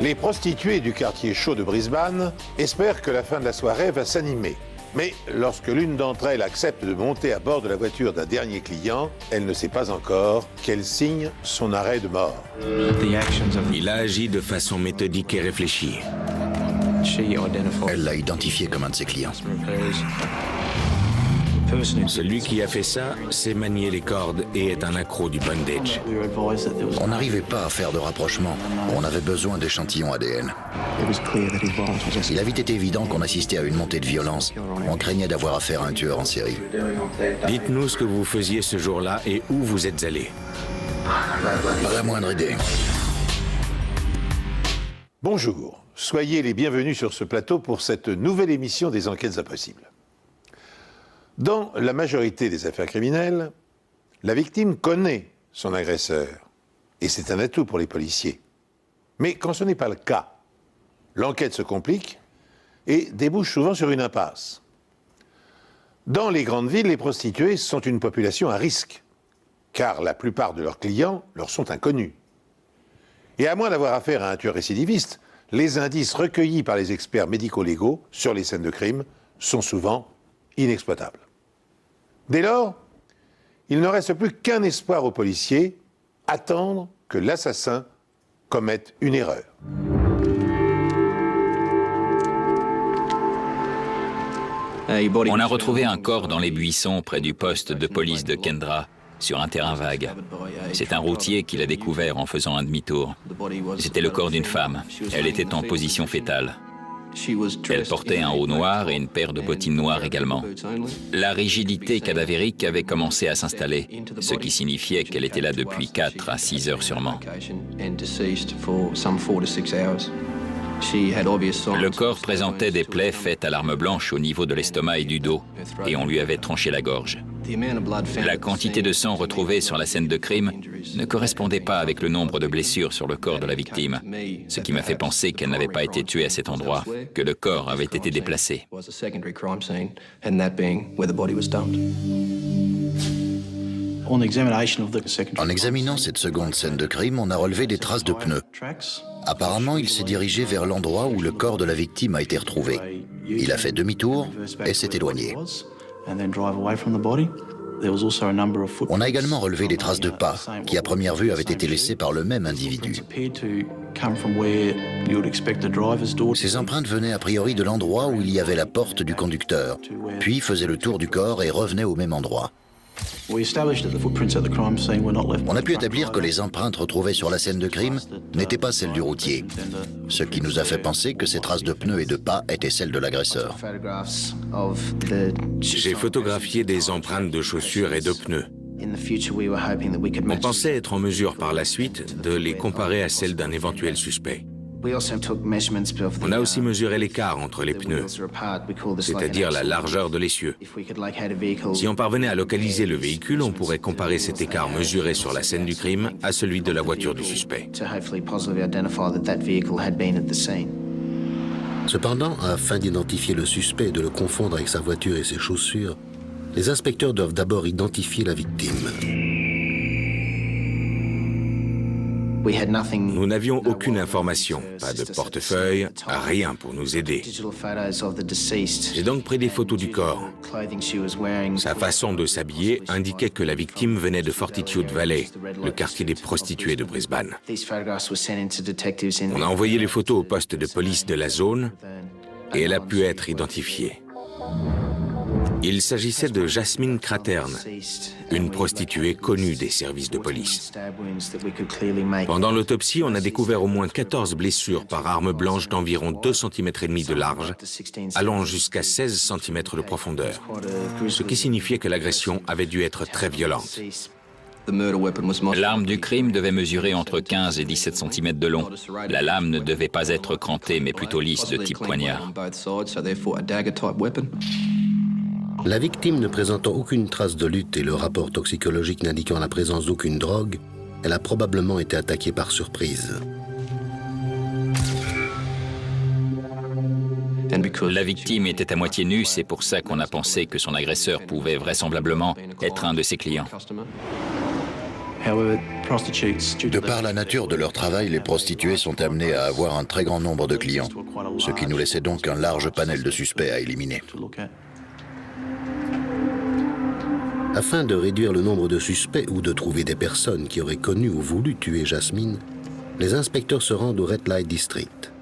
Les prostituées du quartier chaud de Brisbane espèrent que la fin de la soirée va s'animer. Mais lorsque l'une d'entre elles accepte de monter à bord de la voiture d'un dernier client, elle ne sait pas encore qu'elle signe son arrêt de mort. Il a agi de façon méthodique et réfléchie. Elle l'a identifié comme un de ses clients. Celui qui a fait ça sait manier les cordes et est un accro du bondage. On n'arrivait pas à faire de rapprochement. On avait besoin d'échantillons ADN. Il avait été évident qu'on assistait à une montée de violence. On craignait d'avoir affaire à un tueur en série. Dites-nous ce que vous faisiez ce jour-là et où vous êtes allé. Pas la moindre idée. Bonjour, soyez les bienvenus sur ce plateau pour cette nouvelle émission des Enquêtes Impossibles. Dans la majorité des affaires criminelles, la victime connaît son agresseur, et c'est un atout pour les policiers. Mais quand ce n'est pas le cas, l'enquête se complique et débouche souvent sur une impasse. Dans les grandes villes, les prostituées sont une population à risque, car la plupart de leurs clients leur sont inconnus. Et à moins d'avoir affaire à un tueur récidiviste, les indices recueillis par les experts médico-légaux sur les scènes de crime sont souvent inexploitables. Dès lors, il ne reste plus qu'un espoir aux policiers, attendre que l'assassin commette une erreur. On a retrouvé un corps dans les buissons près du poste de police de Kendra, sur un terrain vague. C'est un routier qui l'a découvert en faisant un demi-tour. C'était le corps d'une femme. Elle était en position fétale. Elle portait un haut noir et une paire de bottines noires également. La rigidité cadavérique avait commencé à s'installer, ce qui signifiait qu'elle était là depuis 4 à 6 heures sûrement. Le corps présentait des plaies faites à l'arme blanche au niveau de l'estomac et du dos, et on lui avait tranché la gorge. La quantité de sang retrouvée sur la scène de crime ne correspondait pas avec le nombre de blessures sur le corps de la victime, ce qui m'a fait penser qu'elle n'avait pas été tuée à cet endroit, que le corps avait été déplacé. En examinant cette seconde scène de crime, on a relevé des traces de pneus. Apparemment, il s'est dirigé vers l'endroit où le corps de la victime a été retrouvé. Il a fait demi-tour et s'est éloigné. On a également relevé des traces de pas, qui à première vue avaient été laissées par le même individu. Ces empreintes venaient a priori de l'endroit où il y avait la porte du conducteur, puis faisaient le tour du corps et revenaient au même endroit. On a pu établir que les empreintes retrouvées sur la scène de crime n'étaient pas celles du routier, ce qui nous a fait penser que ces traces de pneus et de pas étaient celles de l'agresseur. J'ai photographié des empreintes de chaussures et de pneus. On pensait être en mesure par la suite de les comparer à celles d'un éventuel suspect. On a aussi mesuré l'écart entre les pneus, c'est-à-dire la largeur de l'essieu. Si on parvenait à localiser le véhicule, on pourrait comparer cet écart mesuré sur la scène du crime à celui de la voiture du suspect. Cependant, afin d'identifier le suspect et de le confondre avec sa voiture et ses chaussures, les inspecteurs doivent d'abord identifier la victime. Nous n'avions aucune information, pas de portefeuille, rien pour nous aider. J'ai donc pris des photos du corps. Sa façon de s'habiller indiquait que la victime venait de Fortitude Valley, le quartier des prostituées de Brisbane. On a envoyé les photos au poste de police de la zone et elle a pu être identifiée. Il s'agissait de Jasmine Craterne, une prostituée connue des services de police. Pendant l'autopsie, on a découvert au moins 14 blessures par arme blanche d'environ 2,5 cm de large, allant jusqu'à 16 cm de profondeur, ce qui signifiait que l'agression avait dû être très violente. L'arme du crime devait mesurer entre 15 et 17 cm de long. La lame ne devait pas être crantée, mais plutôt lisse de type poignard. La victime ne présentant aucune trace de lutte et le rapport toxicologique n'indiquant la présence d'aucune drogue, elle a probablement été attaquée par surprise. La victime était à moitié nue, c'est pour ça qu'on a pensé que son agresseur pouvait vraisemblablement être un de ses clients. De par la nature de leur travail, les prostituées sont amenées à avoir un très grand nombre de clients, ce qui nous laissait donc un large panel de suspects à éliminer. Afin de réduire le nombre de suspects ou de trouver des personnes qui auraient connu ou voulu tuer Jasmine, les inspecteurs se rendent au Red Light District.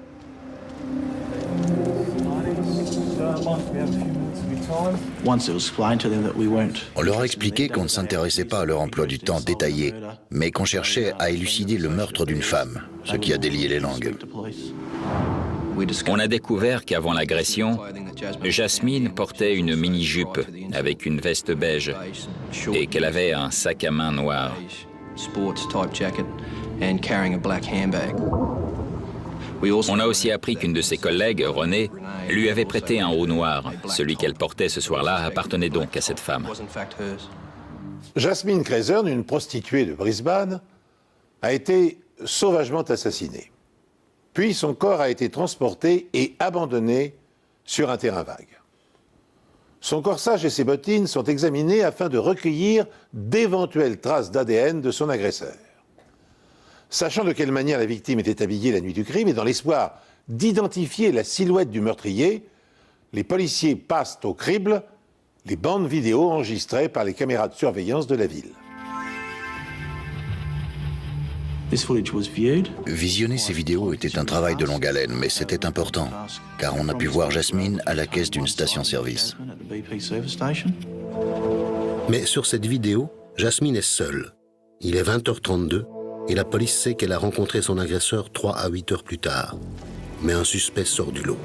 On leur a expliqué qu'on ne s'intéressait pas à leur emploi du temps détaillé, mais qu'on cherchait à élucider le meurtre d'une femme, ce qui a délié les langues. On a découvert qu'avant l'agression, Jasmine portait une mini-jupe avec une veste beige et qu'elle avait un sac à main noir. On a aussi appris qu'une de ses collègues, Renée, lui avait prêté un haut noir. Celui qu'elle portait ce soir-là appartenait donc à cette femme. Jasmine Cresern, une prostituée de Brisbane, a été sauvagement assassinée. Puis son corps a été transporté et abandonné sur un terrain vague. Son corsage et ses bottines sont examinés afin de recueillir d'éventuelles traces d'ADN de son agresseur. Sachant de quelle manière la victime était habillée la nuit du crime et dans l'espoir d'identifier la silhouette du meurtrier, les policiers passent au crible les bandes vidéo enregistrées par les caméras de surveillance de la ville. Visionner ces vidéos était un travail de longue haleine, mais c'était important, car on a pu voir Jasmine à la caisse d'une station-service. Mais sur cette vidéo, Jasmine est seule. Il est 20h32 et la police sait qu'elle a rencontré son agresseur 3 à 8 heures plus tard. Mais un suspect sort du lot.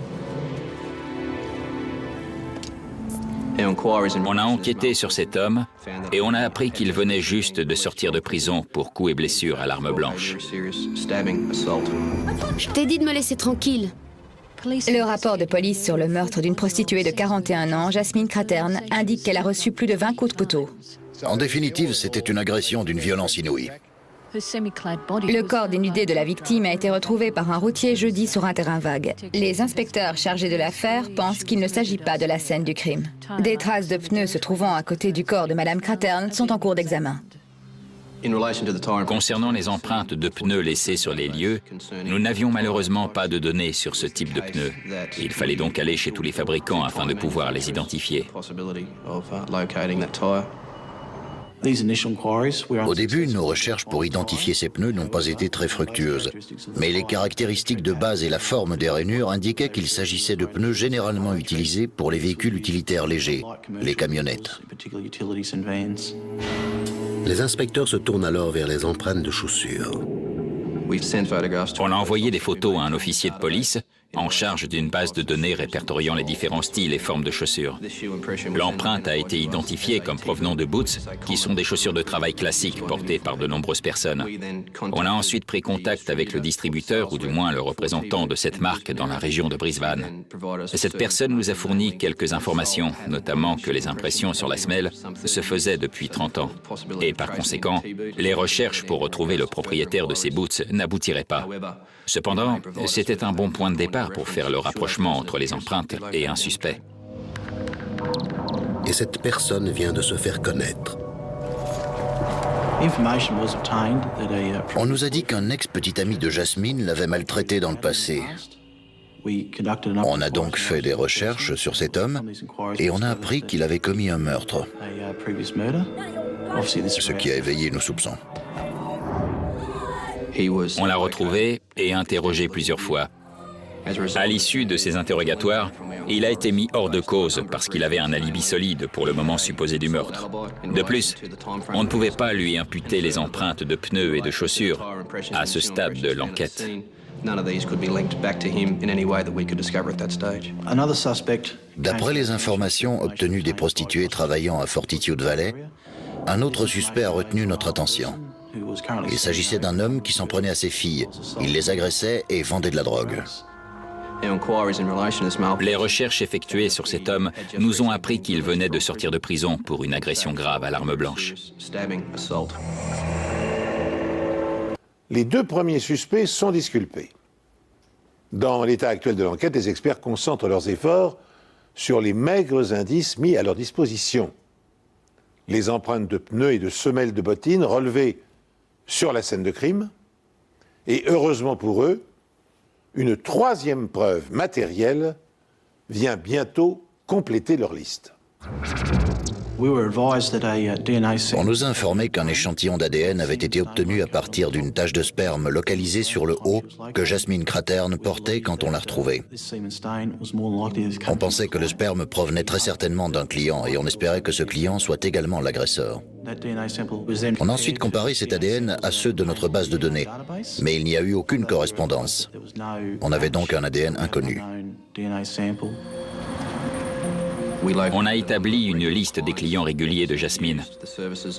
On a enquêté sur cet homme et on a appris qu'il venait juste de sortir de prison pour coups et blessures à l'arme blanche. Je t'ai dit de me laisser tranquille. Le rapport de police sur le meurtre d'une prostituée de 41 ans, Jasmine Cresern, indique qu'elle a reçu plus de 20 coups de couteau. En définitive, c'était une agression d'une violence inouïe. Le corps dénudé de la victime a été retrouvé par un routier jeudi sur un terrain vague. Les inspecteurs chargés de l'affaire pensent qu'il ne s'agit pas de la scène du crime. Des traces de pneus se trouvant à côté du corps de Madame Cresern sont en cours d'examen. Concernant les empreintes de pneus laissées sur les lieux, nous n'avions malheureusement pas de données sur ce type de pneus. Il fallait donc aller chez tous les fabricants afin de pouvoir les identifier. Au début, nos recherches pour identifier ces pneus n'ont pas été très fructueuses. Mais les caractéristiques de base et la forme des rainures indiquaient qu'il s'agissait de pneus généralement utilisés pour les véhicules utilitaires légers, les camionnettes. Les inspecteurs se tournent alors vers les empreintes de chaussures. On a envoyé des photos à un officier de police en charge d'une base de données répertoriant les différents styles et formes de chaussures. L'empreinte a été identifiée comme provenant de boots, qui sont des chaussures de travail classiques portées par de nombreuses personnes. On a ensuite pris contact avec le distributeur, ou du moins le représentant de cette marque dans la région de Brisbane. Cette personne nous a fourni quelques informations, notamment que les impressions sur la semelle se faisaient depuis 30 ans. Et par conséquent, les recherches pour retrouver le propriétaire de ces boots n'aboutiraient pas. Cependant, c'était un bon point de départ pour faire le rapprochement entre les empreintes et un suspect. Et cette personne vient de se faire connaître. On nous a dit qu'un ex-petit ami de Jasmine l'avait maltraité dans le passé. On a donc fait des recherches sur cet homme et on a appris qu'il avait commis un meurtre, ce qui a éveillé nos soupçons. On l'a retrouvé et interrogé plusieurs fois. À l'issue de ces interrogatoires, il a été mis hors de cause parce qu'il avait un alibi solide pour le moment supposé du meurtre. De plus, on ne pouvait pas lui imputer les empreintes de pneus et de chaussures à ce stade de l'enquête. D'après les informations obtenues des prostituées travaillant à Fortitude Valley, un autre suspect a retenu notre attention. Il s'agissait d'un homme qui s'en prenait à ses filles. Il les agressait et vendait de la drogue. Les recherches effectuées sur cet homme nous ont appris qu'il venait de sortir de prison pour une agression grave à l'arme blanche. Les deux premiers suspects sont disculpés. Dans l'état actuel de l'enquête, les experts concentrent leurs efforts sur les maigres indices mis à leur disposition. Les empreintes de pneus et de semelles de bottines relevées sur la scène de crime, et heureusement pour eux, une troisième preuve matérielle vient bientôt compléter leur liste. On nous a informé qu'un échantillon d'ADN avait été obtenu à partir d'une tache de sperme localisée sur le haut que Jasmine Craterne portait quand on l'a retrouvée. On pensait que le sperme provenait très certainement d'un client et on espérait que ce client soit également l'agresseur. On a ensuite comparé cet ADN à ceux de notre base de données, mais il n'y a eu aucune correspondance. On avait donc un ADN inconnu. On a établi une liste des clients réguliers de Jasmine.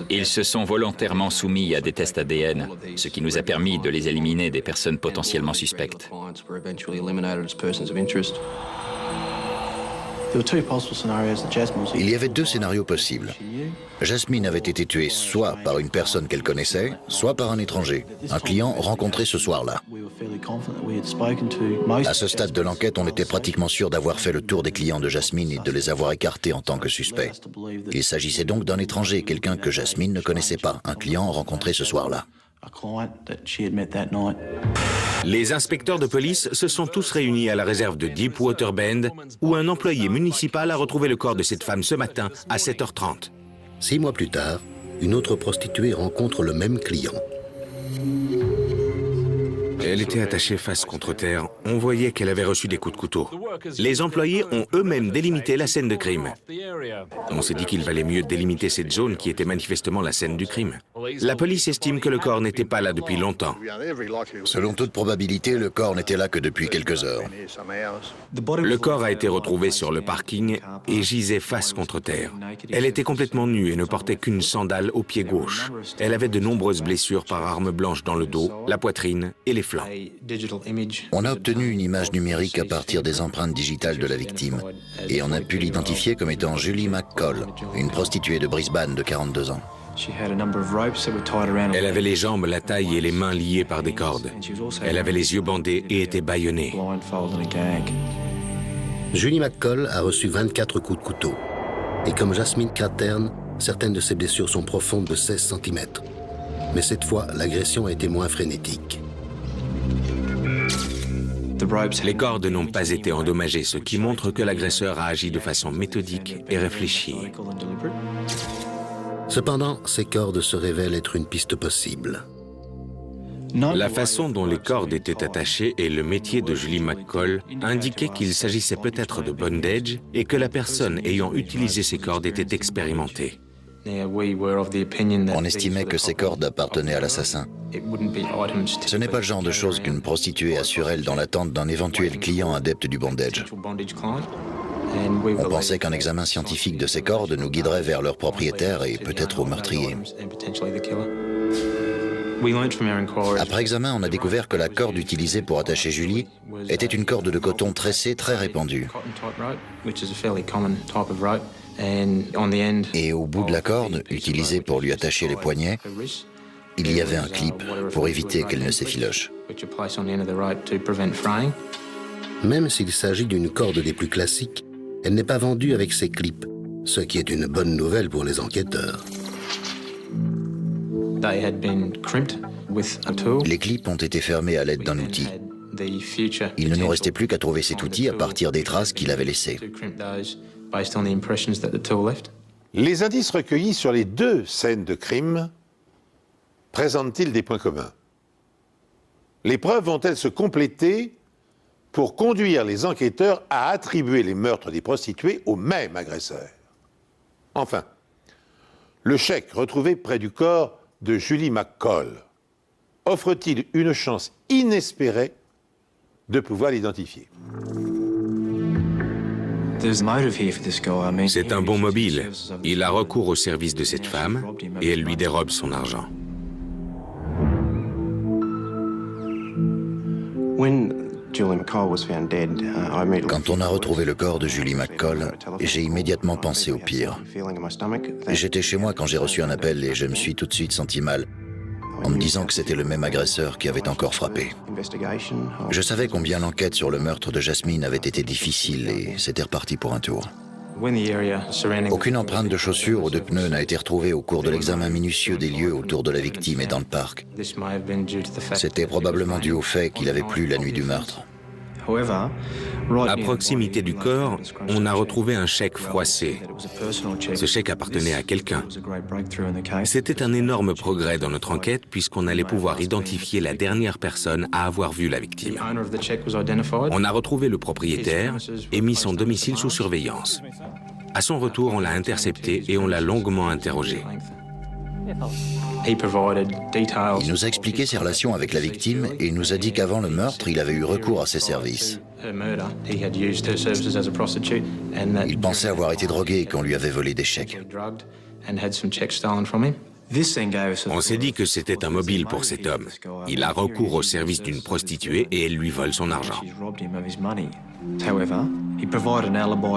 Ils se sont volontairement soumis à des tests ADN, ce qui nous a permis de les éliminer des personnes potentiellement suspectes. Il y avait deux scénarios possibles. Jasmine avait été tuée soit par une personne qu'elle connaissait, soit par un étranger, un client rencontré ce soir-là. À ce stade de l'enquête, on était pratiquement sûr d'avoir fait le tour des clients de Jasmine et de les avoir écartés en tant que suspects. Il s'agissait donc d'un étranger, quelqu'un que Jasmine ne connaissait pas, un client rencontré ce soir-là. Les inspecteurs de police se sont tous réunis à la réserve de Deepwater Bend, où un employé municipal a retrouvé le corps de cette femme ce matin à 7h30. 6 mois plus tard, une autre prostituée rencontre le même client. Elle était attachée face contre terre. On voyait qu'elle avait reçu des coups de couteau. Les employés ont eux-mêmes délimité la scène de crime. On s'est dit qu'il valait mieux délimiter cette zone qui était manifestement la scène du crime. La police estime que le corps n'était pas là depuis longtemps. Selon toute probabilité, le corps n'était là que depuis quelques heures. Le corps a été retrouvé sur le parking et gisait face contre terre. Elle était complètement nue et ne portait qu'une sandale au pied gauche. Elle avait de nombreuses blessures par arme blanche dans le dos, la poitrine et les flancs. On a obtenu une image numérique à partir des empreintes digitales de la victime et on a pu l'identifier comme étant Julie McCall, une prostituée de Brisbane de 42 ans. Elle avait les jambes, la taille et les mains liées par des cordes. Elle avait les yeux bandés et était bâillonnée. Julie McCall a reçu 24 coups de couteau. Et comme Jasmine Craterne, certaines de ses blessures sont profondes de 16 cm. Mais cette fois, l'agression a été moins frénétique. Les cordes n'ont pas été endommagées, ce qui montre que l'agresseur a agi de façon méthodique et réfléchie. Cependant, ces cordes se révèlent être une piste possible. La façon dont les cordes étaient attachées et le métier de Julie McCall indiquaient qu'il s'agissait peut-être de bondage et que la personne ayant utilisé ces cordes était expérimentée. On estimait que ces cordes appartenaient à l'assassin. Ce n'est pas le genre de choses qu'une prostituée a sur elle dans l'attente d'un éventuel client adepte du bondage. On pensait qu'un examen scientifique de ces cordes nous guiderait vers leur propriétaire et peut-être au meurtrier. Après examen, on a découvert que la corde utilisée pour attacher Julie était une corde de coton tressée très répandue. Et au bout de la corde, utilisée pour lui attacher les poignets, il y avait un clip pour éviter qu'elle ne s'effiloche. Même s'il s'agit d'une corde des plus classiques, elle n'est pas vendue avec ces clips, ce qui est une bonne nouvelle pour les enquêteurs. Les clips ont été fermés à l'aide d'un outil. Il ne nous restait plus qu'à trouver cet outil à partir des traces qu'il avait laissées. Les indices recueillis sur les deux scènes de crime présentent-ils des points communs? Les preuves vont-elles se compléter pour conduire les enquêteurs à attribuer les meurtres des prostituées au même agresseur? Enfin, le chèque retrouvé près du corps de Julie McCall offre-t-il une chance inespérée de pouvoir l'identifier? C'est un bon mobile. Il a recours au service de cette femme et elle lui dérobe son argent. Quand on a retrouvé le corps de Julie McCall, j'ai immédiatement pensé au pire. J'étais chez moi quand j'ai reçu un appel et je me suis tout de suite senti mal, en me disant que c'était le même agresseur qui avait encore frappé. Je savais combien l'enquête sur le meurtre de Jasmine avait été difficile et c'était reparti pour un tour. Aucune empreinte de chaussures ou de pneus n'a été retrouvée au cours de l'examen minutieux des lieux autour de la victime et dans le parc. C'était probablement dû au fait qu'il avait plu la nuit du meurtre. À proximité du corps, on a retrouvé un chèque froissé. Ce chèque appartenait à quelqu'un. C'était un énorme progrès dans notre enquête puisqu'on allait pouvoir identifier la dernière personne à avoir vu la victime. On a retrouvé le propriétaire et mis son domicile sous surveillance. À son retour, on l'a intercepté et on l'a longuement interrogé. Il nous a expliqué ses relations avec la victime et il nous a dit qu'avant le meurtre, il avait eu recours à ses services. Il pensait avoir été drogué et qu'on lui avait volé des chèques. On s'est dit que c'était un mobile pour cet homme. Il a recours au service d'une prostituée et elle lui vole son argent.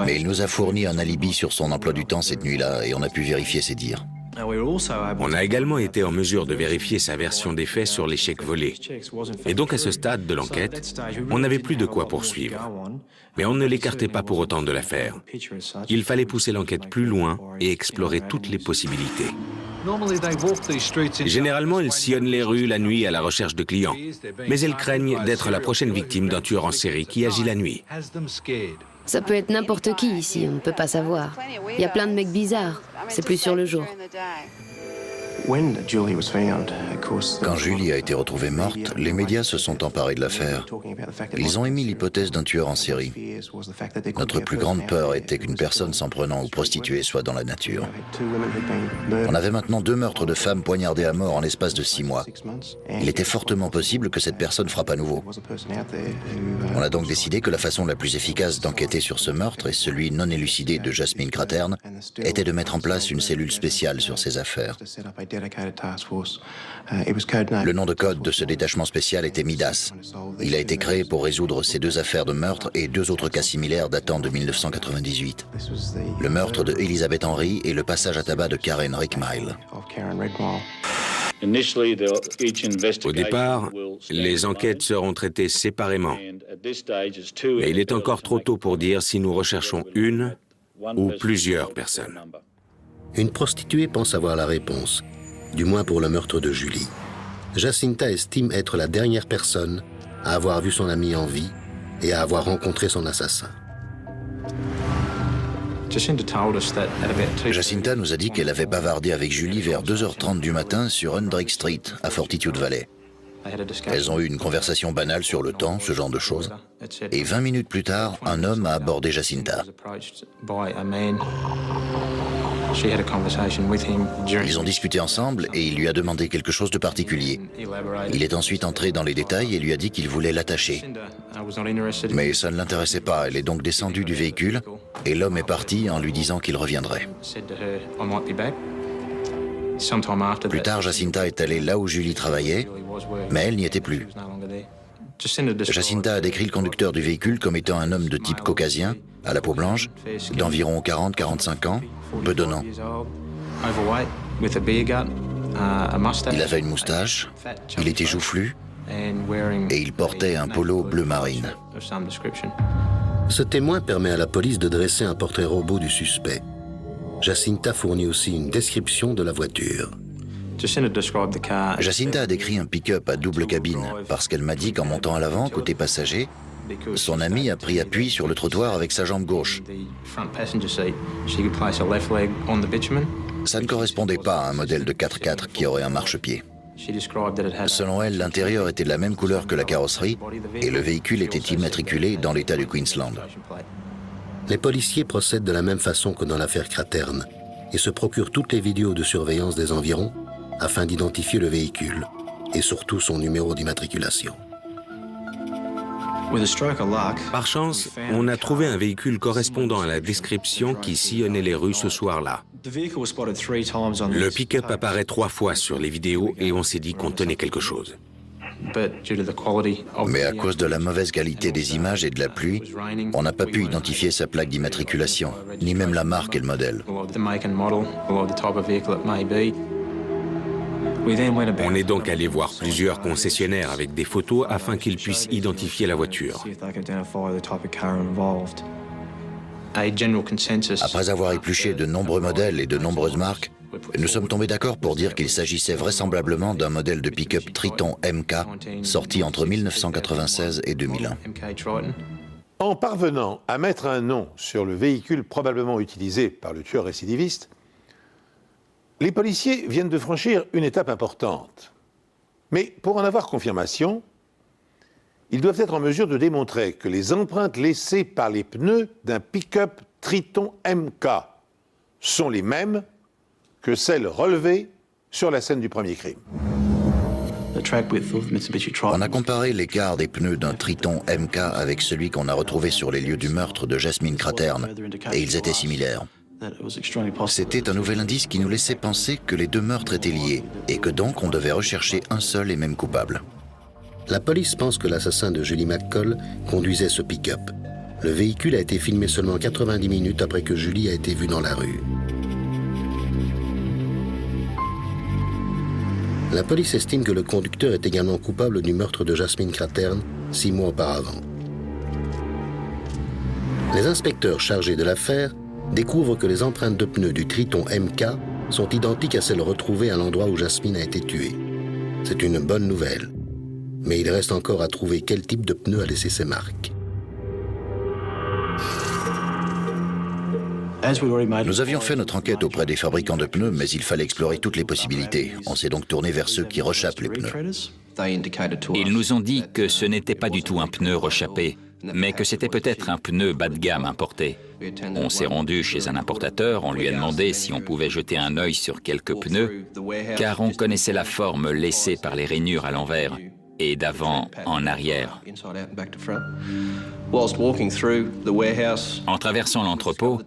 Mais il nous a fourni un alibi sur son emploi du temps cette nuit-là et on a pu vérifier ses dires. On a également été en mesure de vérifier sa version des faits sur les chèques volés. Et donc à ce stade de l'enquête, on n'avait plus de quoi poursuivre. Mais on ne l'écartait pas pour autant de l'affaire. Il fallait pousser l'enquête plus loin et explorer toutes les possibilités. Généralement, ils sillonnent les rues la nuit à la recherche de clients. Mais ils craignent d'être la prochaine victime d'un tueur en série qui agit la nuit. Ça peut être n'importe qui ici, on ne peut pas savoir. Il y a plein de mecs bizarres, c'est plus sur le jour. Quand Julie a été retrouvée morte, les médias se sont emparés de l'affaire. Ils ont émis l'hypothèse d'un tueur en série. Notre plus grande peur était qu'une personne s'en prenant aux prostituées soit dans la nature. On avait maintenant 2 meurtres de femmes poignardées à mort en l'espace de 6 mois. Il était fortement possible que cette personne frappe à nouveau. On a donc décidé que la façon la plus efficace d'enquêter sur ce meurtre et celui non élucidé de Jasmine Craterne était de mettre en place une cellule spéciale sur ces affaires. Le nom de code de ce détachement spécial était Midas. Il a été créé pour résoudre ces 2 affaires de meurtre et 2 autres cas similaires datant de 1998. Le meurtre de Elizabeth Henry et le passage à tabac de Karen Rickmile. Au départ, les enquêtes seront traitées séparément. Mais il est encore trop tôt pour dire si nous recherchons une ou plusieurs personnes. Une prostituée pense avoir la réponse, du moins pour le meurtre de Julie. Jacinta estime être la dernière personne à avoir vu son amie en vie et à avoir rencontré son assassin. Jacinta nous a dit qu'elle avait bavardé avec Julie vers 2h30 du matin sur Hendrick Street, à Fortitude Valley. Elles ont eu une conversation banale sur le temps, ce genre de choses. Et 20 minutes plus tard, un homme a abordé Jacinta. Ils ont discuté ensemble et il lui a demandé quelque chose de particulier. Il est ensuite entré dans les détails et lui a dit qu'il voulait l'attacher. Mais ça ne l'intéressait pas, elle est donc descendue du véhicule et l'homme est parti en lui disant qu'il reviendrait. Plus tard, Jacinta est allée là où Julie travaillait, mais elle n'y était plus. Jacinta a décrit le conducteur du véhicule comme étant un homme de type caucasien, à la peau blanche, d'environ 40-45 ans, bedonnant. Il avait une moustache, il était joufflu et il portait un polo bleu marine. Ce témoin permet à la police de dresser un portrait robot du suspect. Jacinta fournit aussi une description de la voiture. Jacinta a décrit un pick-up à double cabine parce qu'elle m'a dit qu'en montant à l'avant, côté passager, son ami a pris appui sur le trottoir avec sa jambe gauche. Ça ne correspondait pas à un modèle de 4x4 qui aurait un marchepied. Selon elle, l'intérieur était de la même couleur que la carrosserie et le véhicule était immatriculé dans l'État du Queensland. Les policiers procèdent de la même façon que dans l'affaire Craterne et se procurent toutes les vidéos de surveillance des environs afin d'identifier le véhicule et surtout son numéro d'immatriculation. Par chance, on a trouvé un véhicule correspondant à la description qui sillonnait les rues ce soir-là. Le pick-up apparaît 3 fois sur les vidéos et on s'est dit qu'on tenait quelque chose. Mais à cause de la mauvaise qualité des images et de la pluie, on n'a pas pu identifier sa plaque d'immatriculation, ni même la marque et le modèle. On est donc allé voir plusieurs concessionnaires avec des photos afin qu'ils puissent identifier la voiture. Après avoir épluché de nombreux modèles et de nombreuses marques, nous sommes tombés d'accord pour dire qu'il s'agissait vraisemblablement d'un modèle de pick-up Triton MK sorti entre 1996 et 2001. En parvenant à mettre un nom sur le véhicule probablement utilisé par le tueur récidiviste, les policiers viennent de franchir une étape importante. Mais pour en avoir confirmation, ils doivent être en mesure de démontrer que les empreintes laissées par les pneus d'un pick-up Triton MK sont les mêmes que celles relevées sur la scène du premier crime. On a comparé l'écart des pneus d'un Triton MK avec celui qu'on a retrouvé sur les lieux du meurtre de Jasmine Craterne, et ils étaient similaires. C'était un nouvel indice qui nous laissait penser que les deux meurtres étaient liés, et que donc on devait rechercher un seul et même coupable. La police pense que l'assassin de Julie McCall conduisait ce pick-up. Le véhicule a été filmé seulement 90 minutes après que Julie a été vue dans la rue. La police estime que le conducteur est également coupable du meurtre de Jasmine Craterne 6 mois auparavant. Les inspecteurs chargés de l'affaire découvrent que les empreintes de pneus du Triton MK sont identiques à celles retrouvées à l'endroit où Jasmine a été tuée. C'est une bonne nouvelle, mais il reste encore à trouver quel type de pneu a laissé ces marques. Nous avions fait notre enquête auprès des fabricants de pneus, mais il fallait explorer toutes les possibilités. On s'est donc tourné vers ceux qui rechappent les pneus. Ils nous ont dit que ce n'était pas du tout un pneu rechappé, mais que c'était peut-être un pneu bas de gamme importé. On s'est rendu chez un importateur, on lui a demandé si on pouvait jeter un œil sur quelques pneus, car on connaissait la forme laissée par les rainures à l'envers et d'avant en arrière. En traversant l'entrepôt,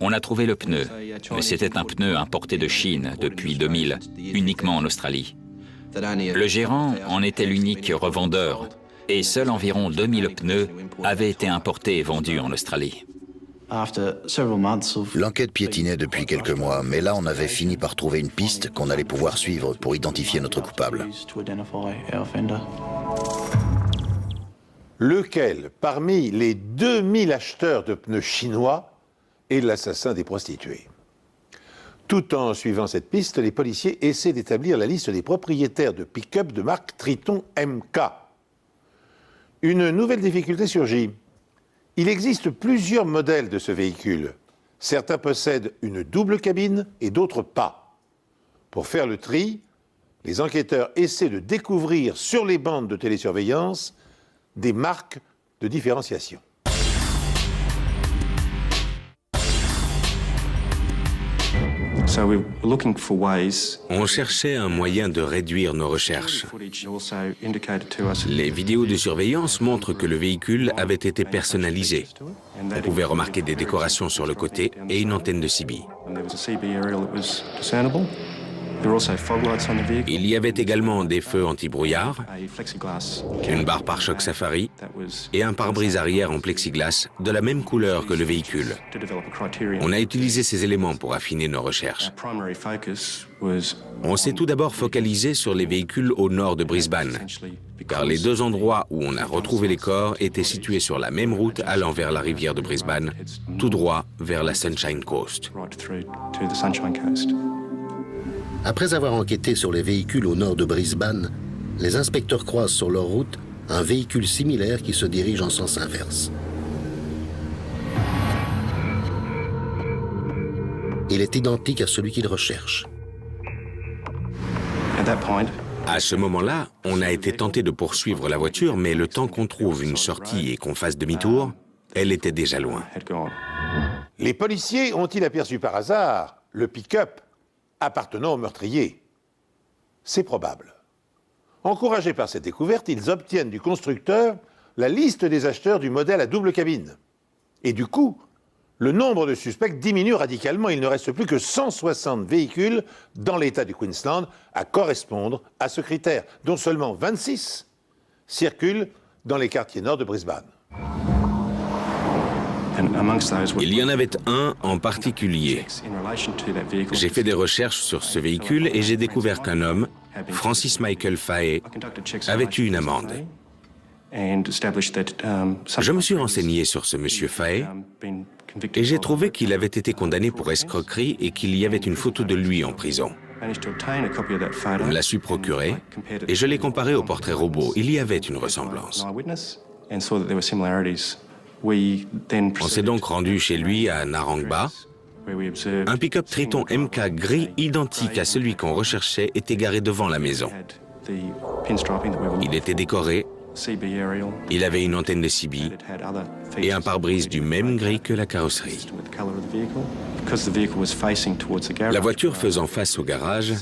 on a trouvé le pneu, mais c'était un pneu importé de Chine depuis 2000, uniquement en Australie. Le gérant en était l'unique revendeur, et seuls environ 2000 pneus avaient été importés et vendus en Australie. L'enquête piétinait depuis quelques mois, mais là on avait fini par trouver une piste qu'on allait pouvoir suivre pour identifier notre coupable. Lequel, parmi les 2000 acheteurs de pneus chinois, est l'assassin des prostituées? Tout en suivant cette piste, les policiers essaient d'établir la liste des propriétaires de pick-up de marque Triton MK. Une nouvelle difficulté surgit. Il existe plusieurs modèles de ce véhicule. Certains possèdent une double cabine et d'autres pas. Pour faire le tri, les enquêteurs essaient de découvrir sur les bandes de télésurveillance des marques de différenciation. On cherchait un moyen de réduire nos recherches. Les vidéos de surveillance montrent que le véhicule avait été personnalisé. On pouvait remarquer des décorations sur le côté et une antenne de CB. Il y avait également des feux anti-brouillard, une barre pare-choc Safari et un pare-brise arrière en plexiglas de la même couleur que le véhicule. On a utilisé ces éléments pour affiner nos recherches. On s'est tout d'abord focalisé sur les véhicules au nord de Brisbane, car les deux endroits où on a retrouvé les corps étaient situés sur la même route allant vers la rivière de Brisbane, tout droit vers la Sunshine Coast. Après avoir enquêté sur les véhicules au nord de Brisbane, les inspecteurs croisent sur leur route un véhicule similaire qui se dirige en sens inverse. Il est identique à celui qu'ils recherchent. À ce moment-là, on a été tenté de poursuivre la voiture, mais le temps qu'on trouve une sortie et qu'on fasse demi-tour, elle était déjà loin. Les policiers ont-ils aperçu par hasard le pick-up appartenant au meurtrier? C'est probable. Encouragés par cette découverte, ils obtiennent du constructeur la liste des acheteurs du modèle à double cabine. Et du coup, le nombre de suspects diminue radicalement. Il ne reste plus que 160 véhicules dans l'État du Queensland à correspondre à ce critère, dont seulement 26 circulent dans les quartiers nord de Brisbane. Il y en avait un en particulier. J'ai fait des recherches sur ce véhicule et j'ai découvert qu'un homme, Francis Michael Fahey, avait eu une amende. Je me suis renseigné sur ce monsieur Faye et j'ai trouvé qu'il avait été condamné pour escroquerie et qu'il y avait une photo de lui en prison. On me l'a su procurer et je l'ai comparé au portrait robot. Il y avait une ressemblance. On s'est donc rendu chez lui à Narangba. Un pick-up Triton MK gris identique à celui qu'on recherchait était garé devant la maison. Il était décoré, il avait une antenne de CB et un pare-brise du même gris que la carrosserie. La voiture faisant face au garage,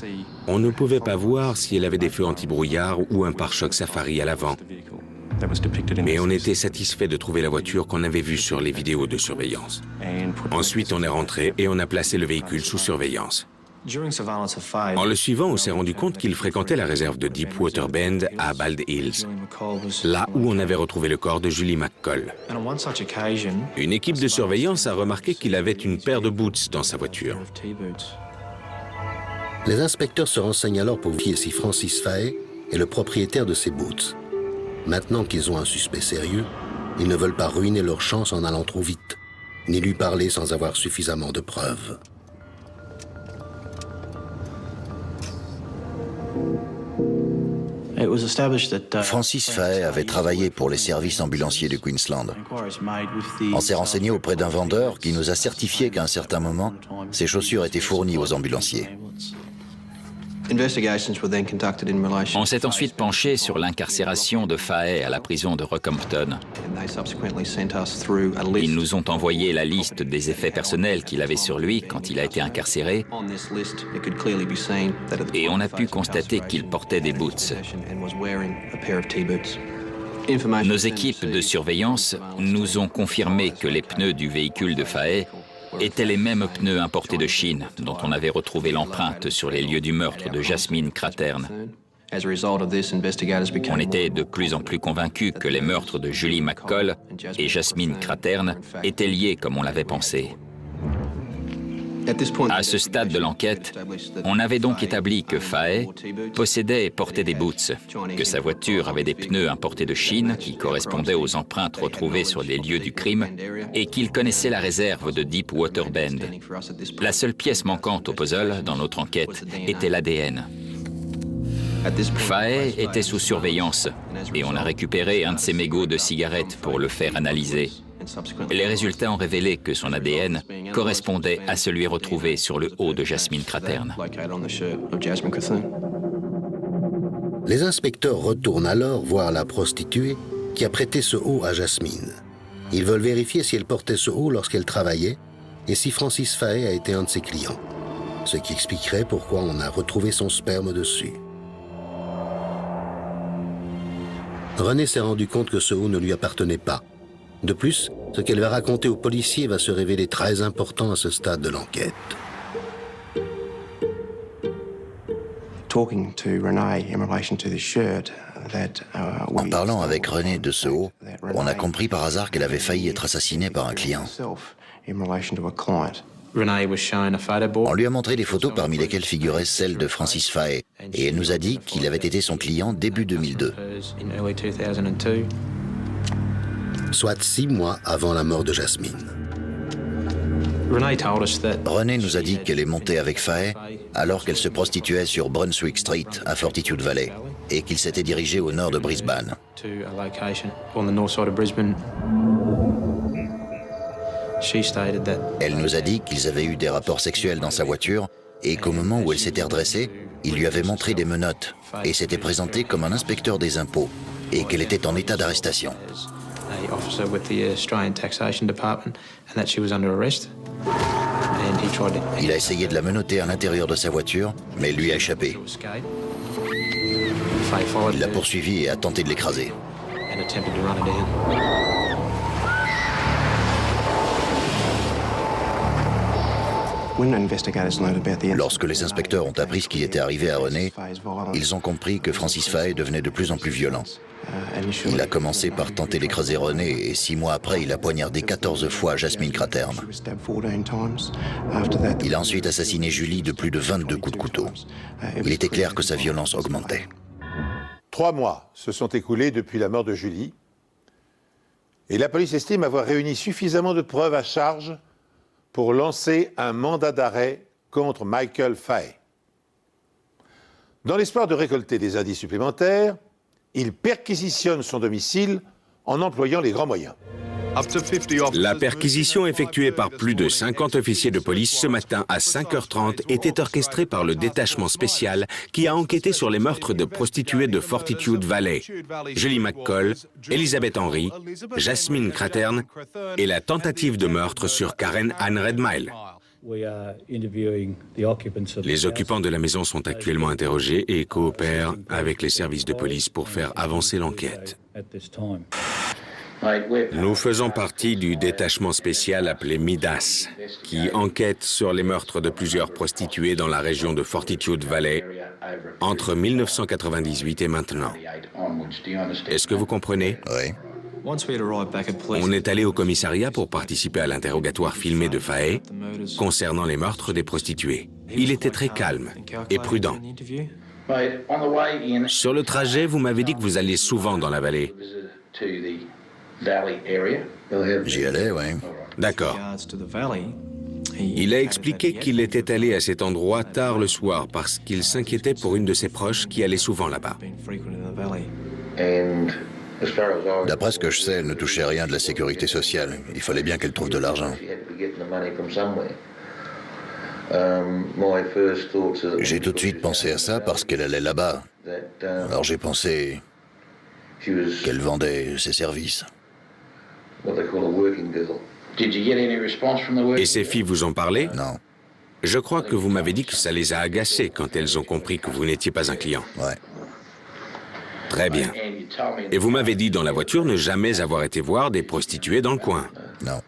on ne pouvait pas voir si elle avait des feux anti-brouillard ou un pare-choc Safari à l'avant. Mais on était satisfait de trouver la voiture qu'on avait vue sur les vidéos de surveillance. Ensuite, on est rentré et on a placé le véhicule sous surveillance. En le suivant, on s'est rendu compte qu'il fréquentait la réserve de Deepwater Bend à Bald Hills, là où on avait retrouvé le corps de Julie McCall. Une équipe de surveillance a remarqué qu'il avait une paire de boots dans sa voiture. Les inspecteurs se renseignent alors pour vérifier si Francis Faye est le propriétaire de ces boots. Maintenant qu'ils ont un suspect sérieux, ils ne veulent pas ruiner leur chance en allant trop vite, ni lui parler sans avoir suffisamment de preuves. Francis Faye avait travaillé pour les services ambulanciers du Queensland. On s'est renseigné auprès d'un vendeur qui nous a certifié qu'à un certain moment, ses chaussures étaient fournies aux ambulanciers. On s'est ensuite penché sur l'incarcération de Faye à la prison de Rockhampton. Ils nous ont envoyé la liste des effets personnels qu'il avait sur lui quand il a été incarcéré et on a pu constater qu'il portait des boots. Nos équipes de surveillance nous ont confirmé que les pneus du véhicule de Faye étaient les mêmes pneus importés de Chine dont on avait retrouvé l'empreinte sur les lieux du meurtre de Jasmine Craterne. On était de plus en plus convaincus que les meurtres de Julie McCall et Jasmine Craterne étaient liés comme on l'avait pensé. À ce stade de l'enquête, on avait donc établi que Faye possédait et portait des boots, que sa voiture avait des pneus importés de Chine qui correspondaient aux empreintes retrouvées sur les lieux du crime et qu'il connaissait la réserve de Deepwater Bend. La seule pièce manquante au puzzle dans notre enquête était l'ADN. Faye était sous surveillance et on a récupéré un de ses mégots de cigarettes pour le faire analyser. Les résultats ont révélé que son ADN correspondait à celui retrouvé sur le haut de Jasmine Craterne. Les inspecteurs retournent alors voir la prostituée qui a prêté ce haut à Jasmine. Ils veulent vérifier si elle portait ce haut lorsqu'elle travaillait et si Francis Faye a été un de ses clients, ce qui expliquerait pourquoi on a retrouvé son sperme dessus. René s'est rendu compte que ce haut ne lui appartenait pas. De plus, ce qu'elle va raconter aux policiers va se révéler très important à ce stade de l'enquête. En parlant avec René de ce haut, on a compris par hasard qu'elle avait failli être assassinée par un client. On lui a montré des photos parmi lesquelles figurait celle de Francis Faye et elle nous a dit qu'il avait été son client début 2002. Soit 6 mois avant la mort de Jasmine. René nous a dit qu'elle est montée avec Faye alors qu'elle se prostituait sur Brunswick Street à Fortitude Valley et qu'il s'était dirigé au nord de Brisbane. Elle nous a dit qu'ils avaient eu des rapports sexuels dans sa voiture et qu'au moment où elle s'était redressée, il lui avait montré des menottes et s'était présenté comme un inspecteur des impôts et qu'elle était en état d'arrestation. Il a essayé de la menotter à l'intérieur de sa voiture, mais elle lui a échappé. Il l'a poursuivie et a tenté de l'écraser. Lorsque les inspecteurs ont appris ce qui était arrivé à René, ils ont compris que Francis Faye devenait de plus en plus violent. Il a commencé par tenter d'écraser René et 6 mois après, il a poignardé 14 fois Jasmine Craterne. Il a ensuite assassiné Julie de plus de 22 coups de couteau. Il était clair que sa violence augmentait. 3 mois se sont écoulés depuis la mort de Julie Et la police estime avoir réuni suffisamment de preuves à charge pour lancer un mandat d'arrêt contre Michael Fahey. Dans l'espoir de récolter des indices supplémentaires, il perquisitionne son domicile en employant les grands moyens. La perquisition effectuée par plus de 50 officiers de police ce matin à 5h30 était orchestrée par le détachement spécial qui a enquêté sur les meurtres de prostituées de Fortitude Valley, Julie McCall, Elizabeth Henry, Jasmine Cratern et la tentative de meurtre sur Karen Ann Redmile. Les occupants de la maison sont actuellement interrogés et coopèrent avec les services de police pour faire avancer l'enquête. Nous faisons partie du détachement spécial appelé Midas, qui enquête sur les meurtres de plusieurs prostituées dans la région de Fortitude Valley entre 1998 et maintenant. Est-ce que vous comprenez? Oui. On est allé au commissariat pour participer à l'interrogatoire filmé de Fahey concernant les meurtres des prostituées. Il était très calme et prudent. Sur le trajet, vous m'avez dit que vous alliez souvent dans la vallée. J'y allais, oui. D'accord. Il a expliqué qu'il était allé à cet endroit tard le soir parce qu'il s'inquiétait pour une de ses proches qui allait souvent là-bas. D'après ce que je sais, elle ne touchait rien de la sécurité sociale. Il fallait bien qu'elle trouve de l'argent. J'ai tout de suite pensé à ça parce qu'elle allait là-bas. Alors j'ai pensé qu'elle vendait ses services. Et ces filles vous ont parlé? Non. Je crois que vous m'avez dit que ça les a agacées quand elles ont compris que vous n'étiez pas un client. Ouais. Très bien. Et vous m'avez dit dans la voiture ne jamais avoir été voir des prostituées dans le coin. Non.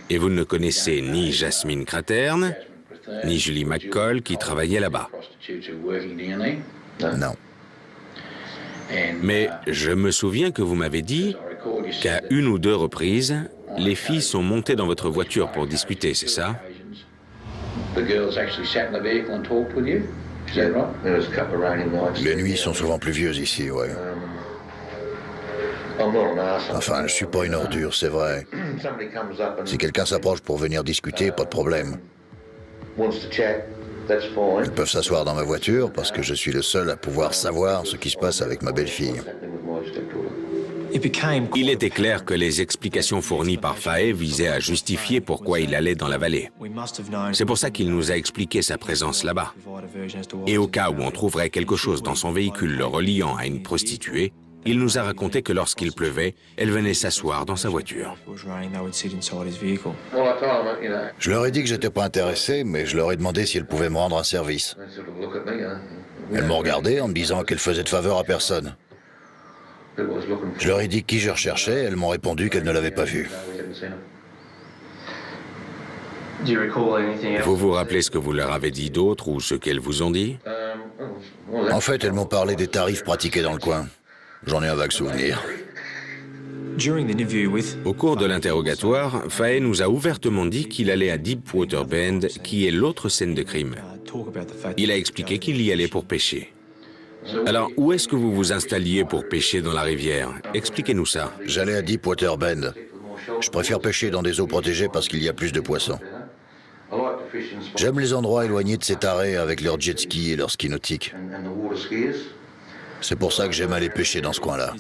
Et vous ne connaissez ni Jasmine Cratern, ni Julie McCall qui travaillait là-bas. Non. Mais je me souviens que vous m'avez dit qu'à une ou deux reprises, les filles sont montées dans votre voiture pour discuter, c'est ça? Les nuits sont souvent pluvieuses ici, ouais. Enfin, je suis pas une ordure, c'est vrai. Si quelqu'un s'approche pour venir discuter, pas de problème. Ils peuvent s'asseoir dans ma voiture parce que je suis le seul à pouvoir savoir ce qui se passe avec ma belle-fille. Il était clair que les explications fournies par Fahey visaient à justifier pourquoi il allait dans la vallée. C'est pour ça qu'il nous a expliqué sa présence là-bas. Et au cas où on trouverait quelque chose dans son véhicule le reliant à une prostituée, il nous a raconté que lorsqu'il pleuvait, elle venait s'asseoir dans sa voiture. Je leur ai dit que j'étais pas intéressé, mais je leur ai demandé si elles pouvaient me rendre un service. Elles m'ont regardé en me disant qu'elles faisaient de faveur à personne. Je leur ai dit qui je recherchais, elles m'ont répondu qu'elles ne l'avaient pas vu. Vous vous rappelez ce que vous leur avez dit d'autre ou ce qu'elles vous ont dit? En fait, elles m'ont parlé des tarifs pratiqués dans le coin. J'en ai un vague souvenir. Au cours de l'interrogatoire, Fahey nous a ouvertement dit qu'il allait à Deepwater Bend, qui est l'autre scène de crime. Il a expliqué qu'il y allait pour pêcher. Alors, où est-ce que vous vous installiez pour pêcher dans la rivière? Expliquez-nous ça. J'allais à Deepwater Bend. Je préfère pêcher dans des eaux protégées parce qu'il y a plus de poissons. J'aime les endroits éloignés de ces tarés avec leurs jet skis et leurs skis nautiques. C'est pour ça que j'aime aller pêcher dans ce coin-là.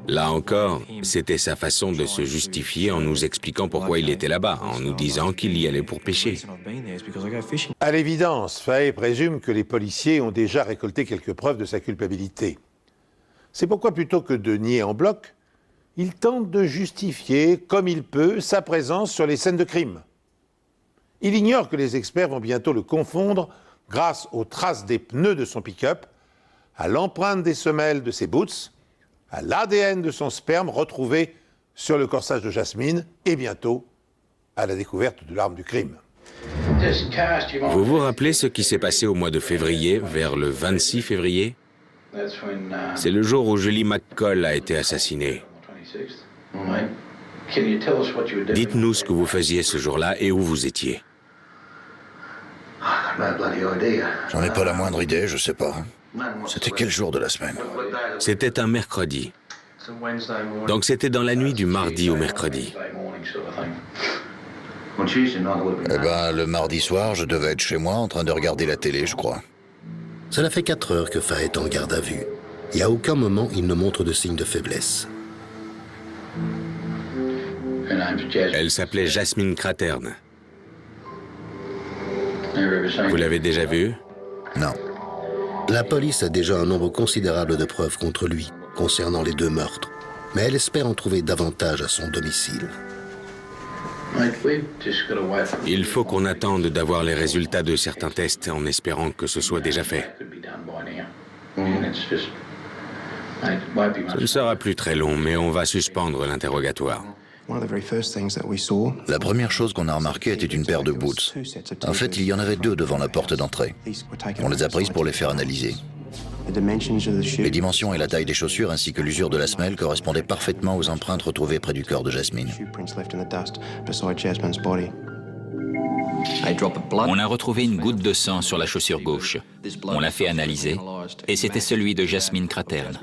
Là encore, c'était sa façon de se justifier en nous expliquant pourquoi il était là-bas, en nous disant qu'il y allait pour pêcher. À l'évidence, Fahey présume que les policiers ont déjà récolté quelques preuves de sa culpabilité. C'est pourquoi, plutôt que de nier en bloc, il tente de justifier, comme il peut, sa présence sur les scènes de crime. Il ignore que les experts vont bientôt le confondre grâce aux traces des pneus de son pick-up, à l'empreinte des semelles de ses boots, à l'ADN de son sperme retrouvé sur le corsage de Jasmine et bientôt à la découverte de l'arme du crime. Vous vous rappelez ce qui s'est passé au mois de février, vers le 26 février? C'est le jour où Julie McCall a été assassinée. Dites-nous ce que vous faisiez ce jour-là et où vous étiez. J'en ai pas la moindre idée, je sais pas. C'était quel jour de la semaine? C'était un mercredi. Donc c'était dans la nuit du mardi au mercredi. Eh ben, le mardi soir, je devais être chez moi en train de regarder la télé, je crois. Cela fait 4 heures que Faye est en garde à vue. Et à aucun moment, il ne montre de signe de faiblesse. Elle s'appelait Jasmine Craterne. Vous l'avez déjà vue? Non. La police a déjà un nombre considérable de preuves contre lui concernant les 2 meurtres, mais elle espère en trouver davantage à son domicile. Il faut qu'on attende d'avoir les résultats de certains tests en espérant que ce soit déjà fait. Ce ne sera plus très long, mais on va suspendre l'interrogatoire. La première chose qu'on a remarquée était une paire de boots. En fait, il y en avait 2 devant la porte d'entrée. On les a prises pour les faire analyser. Les dimensions et la taille des chaussures ainsi que l'usure de la semelle correspondaient parfaitement aux empreintes retrouvées près du corps de Jasmine. On a retrouvé une goutte de sang sur la chaussure gauche. On l'a fait analyser et c'était celui de Jasmine Craterne.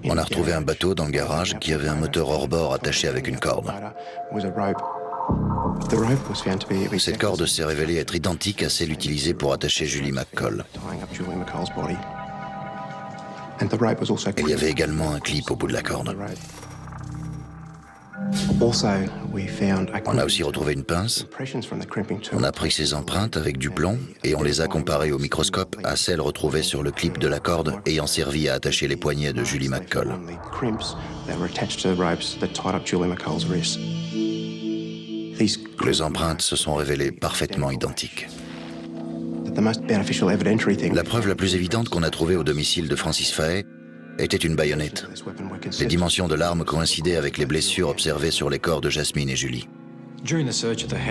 On a retrouvé un bateau dans le garage qui avait un moteur hors-bord attaché avec une corde. Cette corde s'est révélée être identique à celle utilisée pour attacher Julie McCall. Il y avait également un clip au bout de la corde. On a aussi retrouvé une pince. On a pris ces empreintes avec du plomb et on les a comparées au microscope à celles retrouvées sur le clip de la corde ayant servi à attacher les poignets de Julie McCall. Les empreintes se sont révélées parfaitement identiques. La preuve la plus évidente qu'on a trouvée au domicile de Francis Faye était une baïonnette. Les dimensions de l'arme coïncidaient avec les blessures observées sur les corps de Jasmine et Julie.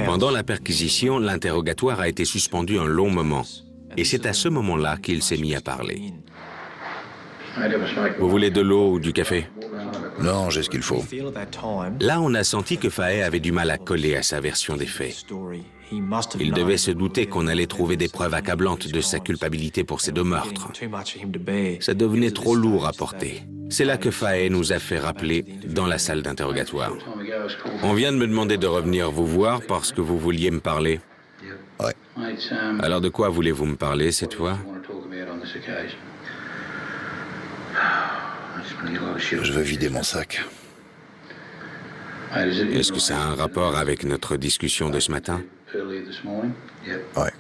Pendant la perquisition, l'interrogatoire a été suspendu un long moment. Et c'est à ce moment-là qu'il s'est mis à parler. Vous voulez de l'eau ou du café? Non, j'ai ce qu'il faut. Là, on a senti que Faye avait du mal à coller à sa version des faits. Il devait se douter qu'on allait trouver des preuves accablantes de sa culpabilité pour ces 2 meurtres. Ça devenait trop lourd à porter. C'est là que Faye nous a fait rappeler dans la salle d'interrogatoire. On vient de me demander de revenir vous voir parce que vous vouliez me parler. Ouais. Alors de quoi voulez-vous me parler cette fois? Je veux vider mon sac. Est-ce que ça a un rapport avec notre discussion de ce matin? Ouais.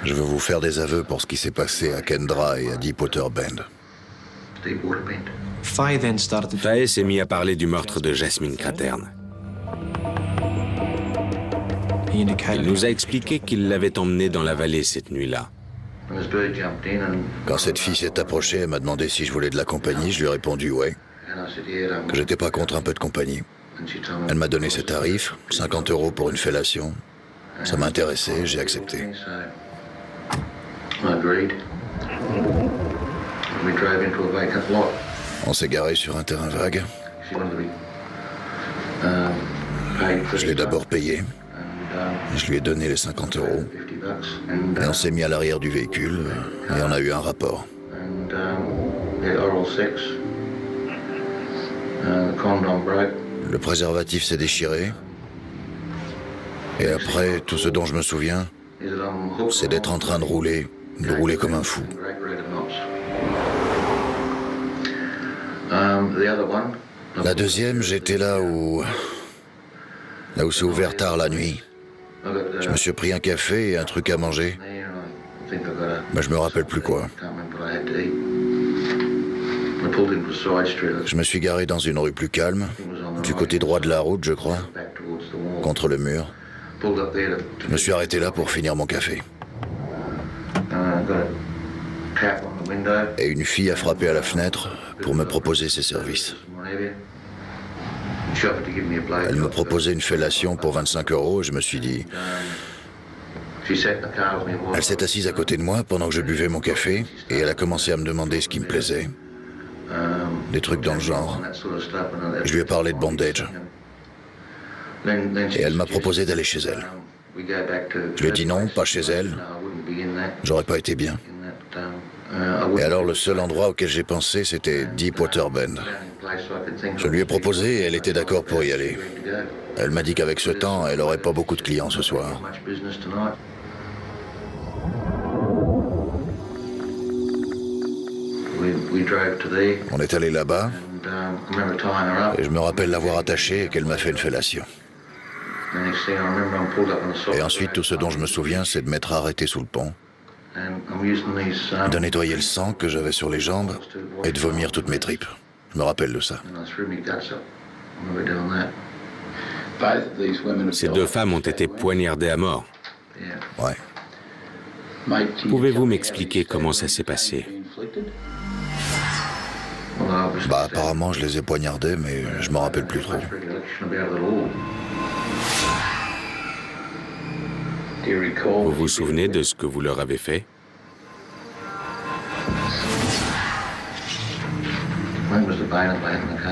Je veux vous faire des aveux pour ce qui s'est passé à Kendra et à Deepwater Bend. Faye s'est mis à parler du meurtre de Jasmine Craterne. Il nous a expliqué qu'il l'avait emmenée dans la vallée cette nuit-là. Quand cette fille s'est approchée, elle m'a demandé si je voulais de la compagnie. Je lui ai répondu ouais, que j'étais pas contre un peu de compagnie. Elle m'a donné ses tarifs, 50 € pour une fellation. Ça m'intéressait, j'ai accepté. On s'est garé sur un terrain vague. Je l'ai d'abord payé. Je lui ai donné les 50 €. Et on s'est mis à l'arrière du véhicule et on a eu un rapport. Le préservatif s'est déchiré. Et après, tout ce dont je me souviens, c'est d'être en train de rouler comme un fou. La deuxième, j'étais là où c'est ouvert tard la nuit. Je me suis pris un café et un truc à manger. Mais je me rappelle plus quoi. Je me suis garé dans une rue plus calme, du côté droit de la route, je crois, contre le mur. Je me suis arrêté là pour finir mon café. Et une fille a frappé à la fenêtre pour me proposer ses services. Elle me proposait une fellation pour 25 € et je me suis dit... Elle s'est assise à côté de moi pendant que je buvais mon café et elle a commencé à me demander ce qui me plaisait. Des trucs dans le genre. Je lui ai parlé de bondage. Et elle m'a proposé d'aller chez elle. Je lui ai dit non, pas chez elle. J'aurais pas été bien. Et alors le seul endroit auquel j'ai pensé, c'était Deepwater Bend. Je lui ai proposé et elle était d'accord pour y aller. Elle m'a dit qu'avec ce temps, elle n'aurait pas beaucoup de clients ce soir. On est allé là-bas et je me rappelle l'avoir attachée et qu'elle m'a fait une fellation. Et ensuite, tout ce dont je me souviens, c'est de m'être arrêté sous le pont, de nettoyer le sang que j'avais sur les jambes et de vomir toutes mes tripes. Je me rappelle de ça. Ces deux femmes ont été poignardées à mort. Ouais. Pouvez-vous m'expliquer comment ça s'est passé? Bah apparemment, je les ai poignardées, mais je m'en rappelle plus trop. Vous vous souvenez de ce que vous leur avez fait?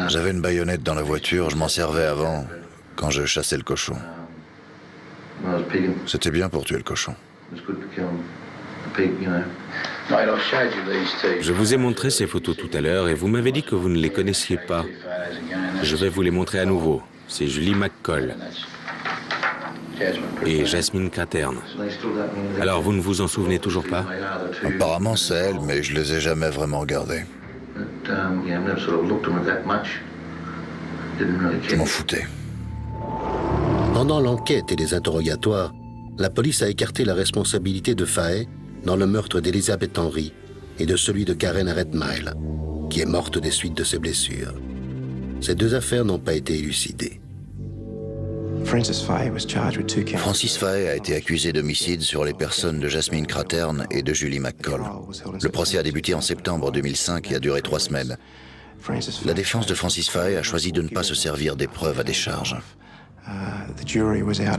J'avais une baïonnette dans la voiture, je m'en servais avant, quand je chassais le cochon. C'était bien pour tuer le cochon. Je vous ai montré ces photos tout à l'heure et vous m'avez dit que vous ne les connaissiez pas. Je vais vous les montrer à nouveau. C'est Julie McCall et Jasmine Craterne. Alors vous ne vous en souvenez toujours pas? Apparemment c'est elle, mais je les ai jamais vraiment regardées. Je m'en foutais. Pendant l'enquête et les interrogatoires, la police a écarté la responsabilité de Fahey dans le meurtre d'Elizabeth Henry et de celui de Karen Redmile, qui est morte des suites de ses blessures. Ces deux affaires n'ont pas été élucidées. Francis Fahey a été accusé d'homicide sur les personnes de Jasmine Craterne et de Julie McCall. Le procès a débuté en septembre 2005 et a duré 3 semaines. La défense de Francis Fahey a choisi de ne pas se servir des preuves à décharge.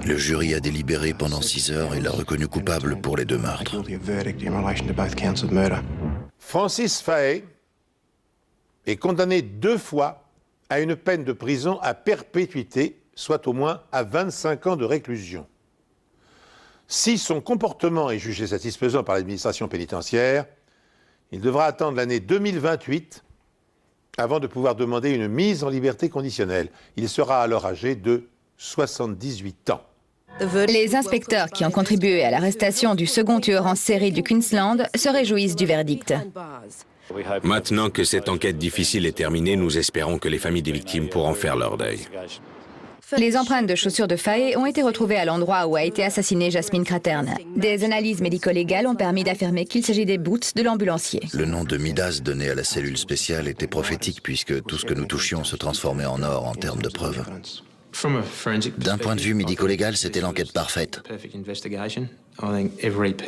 Le jury a délibéré pendant 6 heures et l'a reconnu coupable pour les 2 meurtres. Francis Fahey est condamné 2 fois à une peine de prison à perpétuité, soit au moins à 25 ans de réclusion. Si son comportement est jugé satisfaisant par l'administration pénitentiaire, il devra attendre l'année 2028 avant de pouvoir demander une mise en liberté conditionnelle. Il sera alors âgé de 78 ans. Les inspecteurs qui ont contribué à l'arrestation du second tueur en série du Queensland se réjouissent du verdict. Maintenant que cette enquête difficile est terminée, nous espérons que les familles des victimes pourront faire leur deuil. Les empreintes de chaussures de Fahey ont été retrouvées à l'endroit où a été assassinée Jasmine Craterne. Des analyses médico-légales ont permis d'affirmer qu'il s'agit des boots de l'ambulancier. Le nom de Midas donné à la cellule spéciale était prophétique puisque tout ce que nous touchions se transformait en or en termes de preuves. D'un point de vue médico-légal, c'était l'enquête parfaite.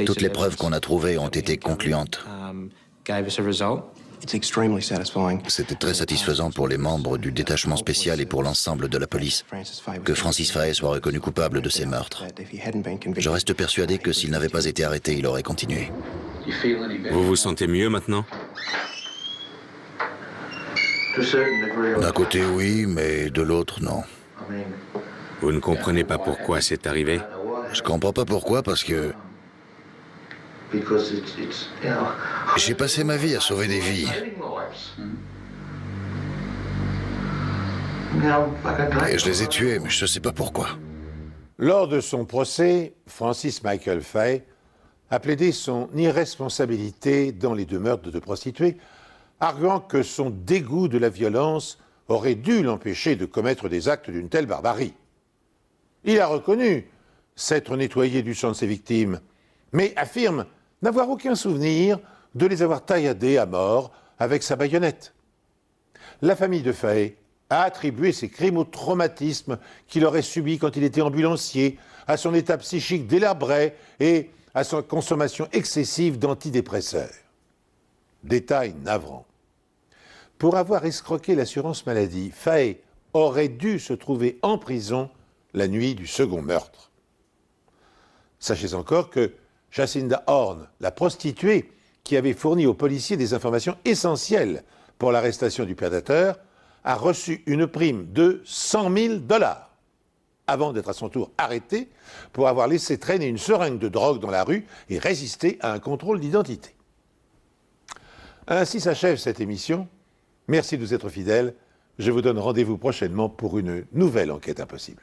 Toutes les preuves qu'on a trouvées ont été concluantes. C'était très satisfaisant pour les membres du détachement spécial et pour l'ensemble de la police que Francis Fahey soit reconnu coupable de ces meurtres. Je reste persuadé que s'il n'avait pas été arrêté, il aurait continué. Vous vous sentez mieux maintenant? D'un côté, oui, mais de l'autre, non. Vous ne comprenez pas pourquoi c'est arrivé? Je comprends pas pourquoi, parce que j'ai passé ma vie à sauver des vies. Et je les ai tués, mais je ne sais pas pourquoi. Lors de son procès, Francis Michael Fahey a plaidé son irresponsabilité dans les 2 meurtres de 2 prostituées, arguant que son dégoût de la violence aurait dû l'empêcher de commettre des actes d'une telle barbarie. Il a reconnu s'être nettoyé du sang de ses victimes, mais affirme n'avoir aucun souvenir de les avoir tailladées à mort avec sa baïonnette. La famille de Fahey a attribué ses crimes au traumatisme qu'il aurait subi quand il était ambulancier, à son état psychique délabré et à sa consommation excessive d'antidépresseurs. Détail navrant. Pour avoir escroqué l'assurance maladie, Fahey aurait dû se trouver en prison la nuit du second meurtre. Sachez encore que Jacinda Horn, la prostituée qui avait fourni aux policiers des informations essentielles pour l'arrestation du prédateur, a reçu une prime de 100 000 $ avant d'être à son tour arrêtée pour avoir laissé traîner une seringue de drogue dans la rue et résister à un contrôle d'identité. Ainsi s'achève cette émission. Merci de vous être fidèles. Je vous donne rendez-vous prochainement pour une nouvelle enquête impossible.